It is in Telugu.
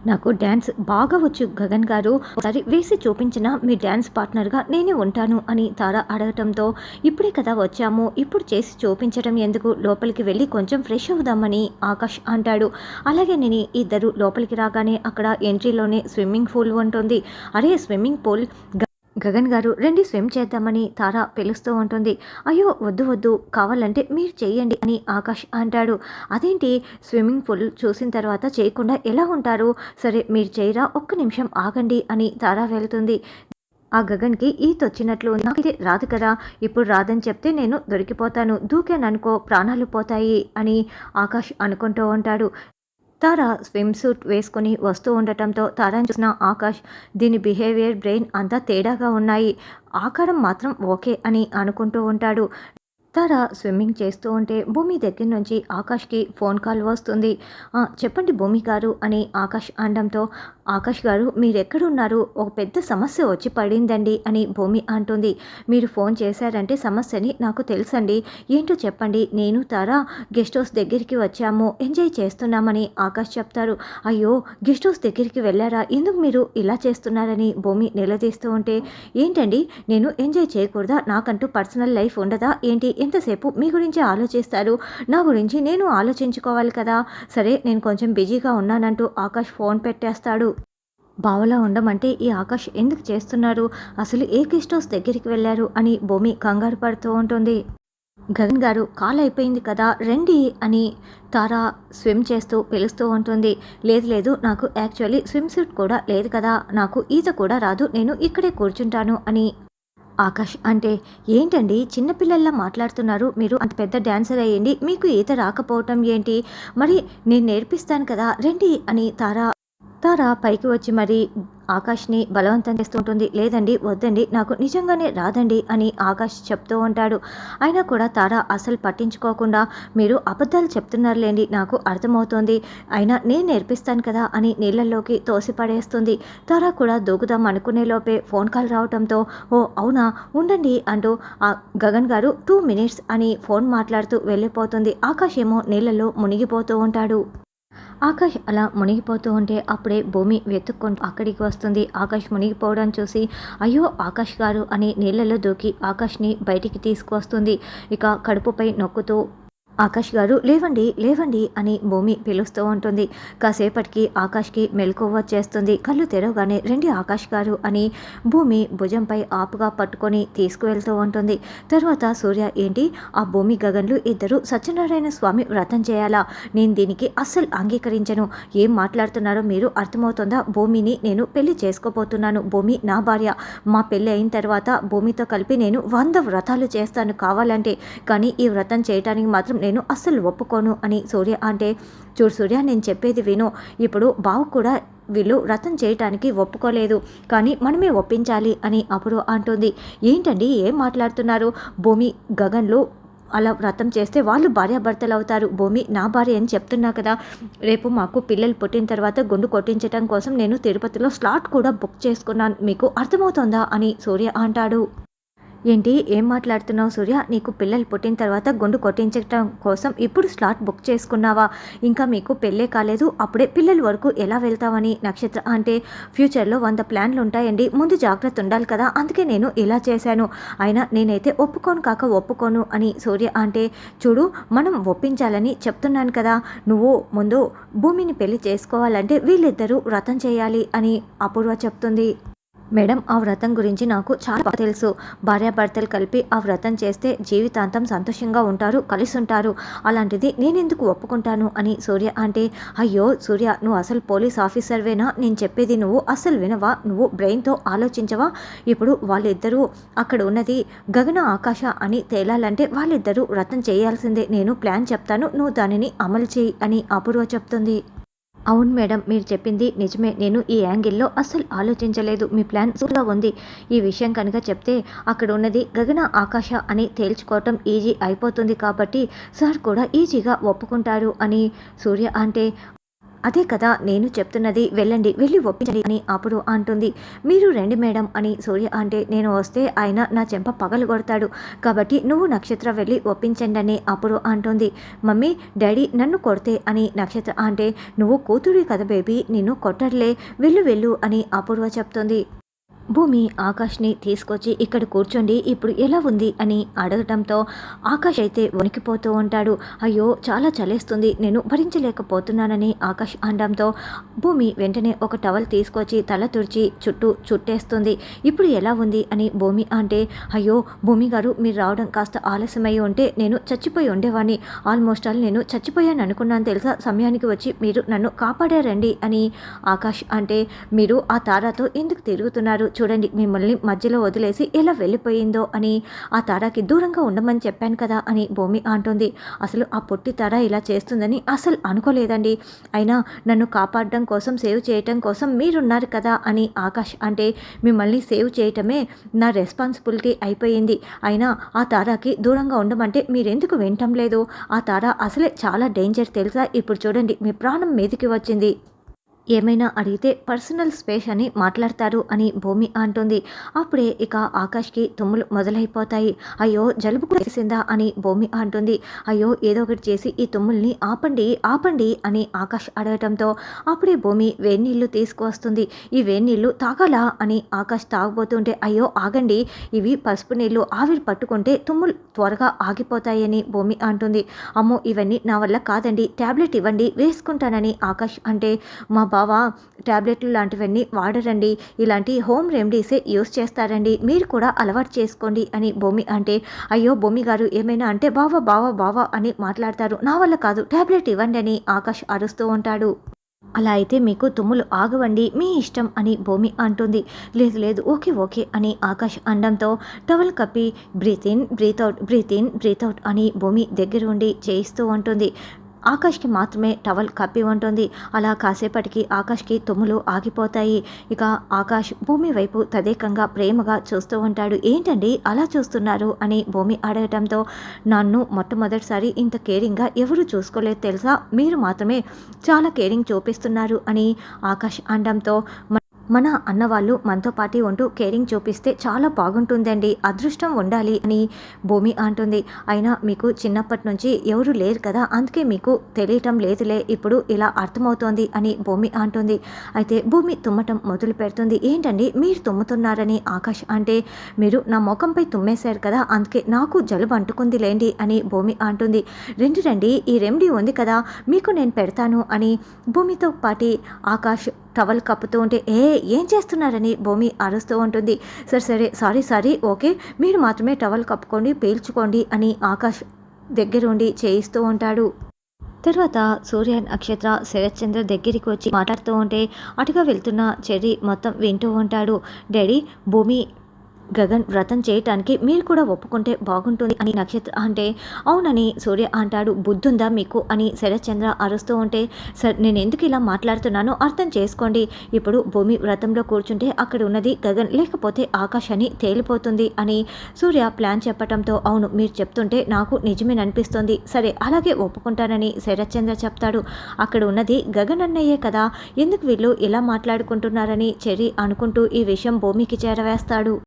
నాకు డ్యాన్స్ బాగా వచ్చు గగన్ గారు. ఒకసారి వేసి చూపించిన మీ డ్యాన్స్ పార్ట్నర్‌గా నేనే ఉంటాను అని తార అడగటంతో, ఇప్పుడే కదా వచ్చాము. ఇప్పుడు చేసి చూపించడం ఎందుకు? లోపలికి వెళ్ళి కొంచెం ఫ్రెష్ అవుదామని ఆకాష్ అంటాడు. అలాగేనని ఇద్దరు లోపలికి రాగానే అక్కడ ఎంట్రీలోనే స్విమ్మింగ్ పూల్ ఉంటుంది. అరే! స్విమ్మింగ్ పూల్ గగన్ గారు రండి స్విమ్ చేద్దామని తార పిలుస్తూ ఉంటుంది. అయ్యో వద్దు వద్దు కావాలంటే మీరు చెయ్యండి అని ఆకాష్ అంటాడు. అదేంటి స్విమ్మింగ్ పూల్ చూసిన తర్వాత చేయకుండా ఎలా ఉంటారు? సరే మీరు చేయరా ఒక్క నిమిషం ఆగండి అని తార వెళ్తుంది. ఆ గగన్‌కి ఈతొచ్చినట్లు ఉంది. నాకైతే రాదు కదా! ఇప్పుడు రాదని చెప్తే నేను దొరికిపోతాను. దూకాననుకో ప్రాణాలు పోతాయి అని ఆకాష్ అనుకుంటూ ఉంటాడు. తార స్విమ్ సూట్ వేసుకొని వస్తూ ఉండటంతో తారని చూసిన ఆకాష్ దీని బిహేవియర్ బ్రెయిన్ అంతా తేడాగా ఉన్నాయి. ఆకారం మాత్రం ఓకే అని అనుకుంటూ ఉంటాడు. తార స్విమ్మింగ్ చేస్తూ ఉంటే భూమి దగ్గర నుంచి ఆకాష్కి ఫోన్ కాల్ వస్తుంది. చెప్పండి భూమి గారు అని ఆకాష్ అనడంతో, ఆకాష్ గారు మీరెక్కడున్నారు? ఒక పెద్ద సమస్య వచ్చి పడిందండి అని భూమి అంటుంది. మీరు ఫోన్ చేశారంటే సమస్యని నాకు తెలుసండి. ఏంటో చెప్పండి. నేను తార గెస్ట్ హౌస్ దగ్గరికి వచ్చాము. ఎంజాయ్ చేస్తున్నామని ఆకాష్ చెప్తారు. అయ్యో గెస్ట్ హౌస్ దగ్గరికి వెళ్ళారా? ఎందుకు మీరు ఇలా చేస్తున్నారని భూమి నిలదీస్తూ ఉంటే, ఏంటండి నేను ఎంజాయ్ చేయకూడదా? నాకంటూ పర్సనల్ లైఫ్ ఉండదా ఏంటి? ఎంతసేపు మీ గురించి ఆలోచిస్తారు? నా గురించి నేను ఆలోచించుకోవాలి కదా! సరే నేను కొంచెం బిజీగా ఉన్నానంటూ ఆకాష్ ఫోన్ పెట్టేస్తాడు. బావలా ఉండమంటే ఈ ఆకాష్ ఎందుకు చేస్తున్నారు? అసలు ఏ గెస్ట్ హౌస్ దగ్గరికి వెళ్ళారు అని భూమి కంగారు పడుతూ ఉంటుంది. గగన్ గారు కాల్ అయిపోయింది కదా రండి అని తార స్విమ్ చేస్తూ పిలుస్తూ ఉంటుంది. లేదు లేదు నాకు యాక్చువల్లీ స్విమ్ సూట్ కూడా లేదు కదా, నాకు ఈత కూడా రాదు, నేను ఇక్కడే కూర్చుంటాను అని ఆకాష్ అంటే, ఏంటండి చిన్నపిల్లల్లా మాట్లాడుతున్నారు? మీరు అంత పెద్ద డాన్సర్ అయ్యండి మీకు ఈత రాకపోవటం ఏంటి? మరి నేను నేర్పిస్తాను కదా రండి అని తార తార పైకి వచ్చి మరి ఆకాష్ని బలవంతం చేస్తూ ఉంటుంది. లేదండి వద్దండి నాకు నిజంగానే రాదండి అని ఆకాష్ చెప్తూ ఉంటాడు. అయినా కూడా తార అసలు పట్టించుకోకుండా, మీరు అబద్ధాలు చెప్తున్నారులేండి నాకు అర్థమవుతోంది, అయినా నేను నేర్పిస్తాను కదా అని నీళ్ళల్లోకి తోసిపడేస్తుంది. తార కూడా దూకుదాం అనుకునే లోపే ఫోన్ కాల్ రావడంతో, ఓ అవునా ఉండండి అంటూ గగన్ గారు 2 మినిట్స్ అని ఫోన్ మాట్లాడుతూ వెళ్ళిపోతుంది. ఆకాష్ ఏమో నీళ్ళల్లో మునిగిపోతూ ఉంటాడు. ఆకాష్ అలా మునిగిపోతూ ఉంటే అప్పుడే భూమి వెతుక్కుంటూ అక్కడికి వస్తుంది. ఆకాష్ మునిగిపోవడం చూసి, అయ్యో ఆకాష్ గారు అని నీళ్ళలో దూకి ఆకాష్ని బయటికి తీసుకువస్తుంది. ఇక కడుపుపై నొక్కుతూ ఆకాష్ గారు లేవండి లేవండి అని భూమి పిలుస్తూ ఉంటుంది. కాసేపటికి ఆకాష్కి మెలకువ వచ్చేస్తుంది. కళ్ళు తెరవగానే రండి ఆకాష్ గారు అని భూమి భుజంపై ఆపుగా పట్టుకొని తీసుకువెళ్తూ ఉంటుంది. తర్వాత సూర్య ఏంటి ఆ భూమి గగన్లు ఇద్దరు సత్యనారాయణ స్వామి వ్రతం చేయాలా? నేను దీనికి అస్సలు అంగీకరించను. ఏం మాట్లాడుతున్నారో మీరు అర్థమవుతుందా? భూమిని నేను పెళ్లి చేసుకోబోతున్నాను. భూమి నా భార్య. మా పెళ్ళి అయిన తర్వాత భూమితో కలిపి నేను 100 వ్రతాలు చేస్తాను కావాలంటే, కానీ ఈ వ్రతం చేయటానికి మాత్రం నేను అస్సలు ఒప్పుకోను అని సూర్య అంటే, చూడు సూర్య నేను చెప్పేది విను. ఇప్పుడు బావ కూడా వీళ్ళు వ్రతం చేయటానికి ఒప్పుకోలేదు, కానీ మనమే ఒప్పించాలి అని అప్పుడు అంటుంది. ఏంటండి ఏం మాట్లాడుతున్నారు? భూమి గగన్లు అలా వ్రతం చేస్తే వాళ్ళు భార్యాభర్తలు అవుతారు. భూమి నా భార్య అని చెప్తున్నా కదా. రేపు మాకు పిల్లలు పుట్టిన తర్వాత గుండు కొట్టించడం కోసం నేను తిరుపతిలో స్లాట్ కూడా బుక్ చేసుకున్నాను. మీకు అర్థమవుతోందా అని సూర్య అంటాడు. ఏంటి ఏం మాట్లాడుతున్నావు సూర్య? నీకు పిల్లలు పుట్టిన తర్వాత గుండు కొట్టించడం కోసం ఇప్పుడు స్లాట్ బుక్ చేసుకున్నావా? ఇంకా మీకు పెళ్ళే కాలేదు, అప్పుడే పిల్లల వరకు ఎలా వెళ్తావని నక్షత్ర అంటే, ఫ్యూచర్లో 100 ప్లాన్లు ఉంటాయండి, ముందు జాగ్రత్త ఉండాలి కదా, అందుకే నేను ఇలా చేశాను. అయినా నేనైతే ఒప్పుకోను కాక ఒప్పుకోను అని సూర్య అంటే, చూడు మనం ఒప్పించాలని చెప్తున్నాను కదా, నువ్వు ముందు భూమిని పెళ్లి చేసుకోవాలంటే వీళ్ళిద్దరూ వ్రతం చేయాలి అని అపూర్వ చెప్తుంది. మేడం ఆ వ్రతం గురించి నాకు చాలా బాగా తెలుసు. భార్యాభర్తలు కలిపి ఆ వ్రతం చేస్తే జీవితాంతం సంతోషంగా ఉంటారు, కలిసి ఉంటారు. అలాంటిది నేనెందుకు ఒప్పుకుంటాను అని సూర్య అంటే, అయ్యో సూర్య నువ్వు అసలు పోలీస్ ఆఫీసర్వేనా? నేను చెప్పేది నువ్వు అస్సలు వినవా? నువ్వు బ్రెయిన్తో ఆలోచించవా? ఇప్పుడు వాళ్ళిద్దరూ అక్కడ ఉన్నది గగన ఆకాశ అని తేలాలంటే వాళ్ళిద్దరూ వ్రతం చేయాల్సిందే. నేను ప్లాన్ చెప్తాను, నువ్వు దానిని అమలు చేయి అని అపూర్వ చెప్తుంది. అవును మేడం మీరు చెప్పింది నిజమే, నేను ఈ యాంగిల్లో అస్సలు ఆలోచించలేదు. మీ ప్లాన్ సూపర్గా ఉంది. ఈ విషయం కనుక చెప్తే అక్కడ ఉన్నది గగన ఆకాశ అని తేల్చుకోవటం ఈజీ అయిపోతుంది, కాబట్టి సార్ కూడా ఈజీగా ఒప్పుకుంటారు అని సూర్య అంటే, అదే కదా నేను చెప్తున్నది, వెళ్ళండి, వెళ్ళి ఒప్పించండి అని అప్పుడు అంటుంది. మీరు రండి మేడం అని సూర్య అంటే, నేను వస్తే ఆయన నా చెంప పగలు కొడతాడు, కాబట్టి నువ్వు నక్షత్ర వెళ్ళి ఒప్పించండి అని అప్పుడు అంటుంది. మమ్మీ డాడీ నన్ను కొడితే అని నక్షత్ర అంటే, నువ్వు కూతుడి కదా బేబీ, నిన్ను కొట్టర్లే, వెళ్ళు వెళ్ళు అని అపూర్వ చెప్తుంది. భూమి ఆకాష్ని తీసుకొచ్చి ఇక్కడ కూర్చోండి, ఇప్పుడు ఎలా ఉంది అని అడగటంతో ఆకాష్ అయితే వణికిపోతూ ఉంటాడు. అయ్యో చాలా చలేస్తుంది, నేను భరించలేకపోతున్నానని ఆకాష్ అనడంతో భూమి వెంటనే ఒక టవల్ తీసుకొచ్చి తల తుడిచి చుట్టూ చుట్టేస్తుంది. ఇప్పుడు ఎలా ఉంది అని భూమి అంటే, అయ్యో భూమి గారు మీరు రావడం కాస్త ఆలస్యమై ఉంటే నేను చచ్చిపోయి ఉండేవాడిని, ఆల్మోస్ట్ ఆల్ నేను చచ్చిపోయాను అనుకున్నాను తెలుసా, సమయానికి వచ్చి మీరు నన్ను కాపాడారండి అని ఆకాష్ అంటే, మీరు ఆ తారాతో ఎందుకు తిరుగుతున్నారు, చూడండి మిమ్మల్ని మధ్యలో వదిలేసి ఎలా వెళ్ళిపోయిందో అని, ఆ తారాకి దూరంగా ఉండమని చెప్పాను కదా అని భూమి అంటుంది. అసలు ఆ పొట్టి తార ఇలా చేస్తుందని అసలు అనుకోలేదండి, అయినా నన్ను కాపాడడం కోసం సేవ్ చేయటం కోసం మీరున్నారు కదా అని ఆకాష్ అంటే, మిమ్మల్ని సేవ్ చేయటమే నా రెస్పాన్సిబిలిటీ అయిపోయింది, అయినా ఆ తారాకి దూరంగా ఉండమంటే మీరెందుకు వినటం లేదు, ఆ తార అసలే చాలా డేంజర్ తెలుసా, ఇప్పుడు చూడండి మీ ప్రాణం మీదికి వచ్చింది, ఏమైనా అడిగితే పర్సనల్ స్పేస్ అని మాట్లాడతారు అని భూమి అంటుంది. అప్పుడే ఇక ఆకాష్కి తుమ్ములు మొదలైపోతాయి. అయ్యో జలుబు చేసిందా అని భూమి అంటుంది. అయ్యో ఏదో ఒకటి చేసి ఈ తుమ్ముల్ని ఆపండి ఆపండి అని ఆకాష్ అడగటంతో అప్పుడే భూమి వేడినీళ్ళు తీసుకువస్తుంది. ఈ వేడినీళ్ళు తాగాలా అని ఆకాష్ తాగబోతుంటే, అయ్యో ఆగండి, ఇవి పసుపు నీళ్ళు, ఆవిరి పట్టుకుంటే తుమ్ములు త్వరగా ఆగిపోతాయని భూమి అంటుంది. అమ్మో ఇవన్నీ నా వల్ల కాదండి, ట్యాబ్లెట్ ఇవ్వండి వేసుకుంటానని ఆకాష్ అంటే, మా బావ ట్యాబ్లెట్లు లాంటివన్నీ వాడరండి, ఇలాంటి హోమ్ రెమెడీసే యూస్ చేస్తారండి, మీరు కూడా అలవాటు చేసుకోండి అని భూమి అంటే, అయ్యో భూమి గారు ఏమైనా అంటే బావ బావ బావ అని మాట్లాడతారు, నా వల్ల కాదు, ట్యాబ్లెట్ ఇవ్వండి అని ఆకాష్ అరుస్తూ ఉంటాడు. అలా అయితే మీకు తుమ్ములు ఆగవండి, మీ ఇష్టం అని భూమి అంటుంది. లేదు లేదు ఓకే ఓకే అని ఆకాష్ అనడంతో టవల్ కప్పి breathe in breathe out breathe in breathe out అని భూమి దగ్గర ఉండి చేయిస్తూ ఉంటుంది. ఆకాష్కి మాత్రమే టవల్ కప్పి ఉంటుంది. అలా కాసేపటికి ఆకాష్కి తుమ్ములు ఆగిపోతాయి. ఇక ఆకాష్ భూమి వైపు తదేకంగా ప్రేమగా చూస్తూ ఉంటాడు. ఏంటండి అలా చూస్తున్నారు అని భూమి అడగటంతో, నన్ను మొట్టమొదటిసారి ఇంత కేరింగ్గా ఎవరు చూసుకోలేదు తెలుసా, మీరు మాత్రమే చాలా కేరింగ్ చూపిస్తున్నారు అని ఆకాష్ అనడంతో, మన అన్నవాళ్ళు మనతో పాటు ఉంటూ కేరింగ్ చూపిస్తే చాలా బాగుంటుందండి, అదృష్టం ఉండాలి అని భూమి అంటుంది. అయినా మీకు చిన్నప్పటి నుంచి ఎవరు లేరు కదా, అందుకే మీకు తెలియటం లేదులే, ఇప్పుడు ఇలా అర్థమవుతోంది అని భూమి అంటుంది. అయితే భూమి తుమ్మటం మొదలు పెడుతుంది. ఏంటండి మీరు తుమ్ముతున్నారని ఆకాష్ అంటే, మీరు నా ముఖంపై తుమ్మేశారు కదా, అందుకే నాకు జలుబు అంటుకుంది లేండి అని భూమి అంటుంది. రండి ఈ రెమెడీ ఉంది కదా మీకు నేను పెడతాను అని భూమితో పాటి ఆకాష్ టవల్ కప్పుతూ ఉంటే, ఏం చేస్తున్నారని భూమి అరుస్తూ ఉంటుంది. సరే సారీ ఓకే, మీరు మాత్రమే టవల్ కప్పుకోండి పీల్చుకోండి అని ఆకాష్ దగ్గరుండి చేయిస్తూ ఉంటాడు. తర్వాత సూర్య నక్షత్ర శరత్చంద్ర దగ్గరికి వచ్చి మాట్లాడుతూ ఉంటే అటుగా వెళ్తున్న చెర్రీ మొత్తం వింటూ ఉంటాడు. డాడీ భూమి గగన్ వ్రతం చేయటానికి మీరు కూడా ఒప్పుకుంటే బాగుంటుంది అని నక్షత్ర అంటే, అవునని సూర్య అంటాడు. బుద్ధుందా మీకు అని శరత్చంద్ర అరుస్తూ ఉంటే, సార్ నేను ఎందుకు ఇలా మాట్లాడుతున్నానో అర్థం చేసుకోండి, ఇప్పుడు భూమి వ్రతంలో కూర్చుంటే అక్కడ ఉన్నది గగన్ లేకపోతే ఆకాష్ అని తేలిపోతుంది అని సూర్య ప్లాన్ చెప్పటంతో, అవును మీరు చెప్తుంటే నాకు నిజమేననిపిస్తుంది, సరే అలాగే ఒప్పుకుంటానని శరత్చంద్ర చెప్తాడు. అక్కడ ఉన్నది గగన్ అన్నయ్యే కదా, ఎందుకు వీళ్ళు ఇలా మాట్లాడుకుంటున్నారని చెర్రీ అనుకుంటూ ఈ విషయం భూమికి చేరవేస్తాడు.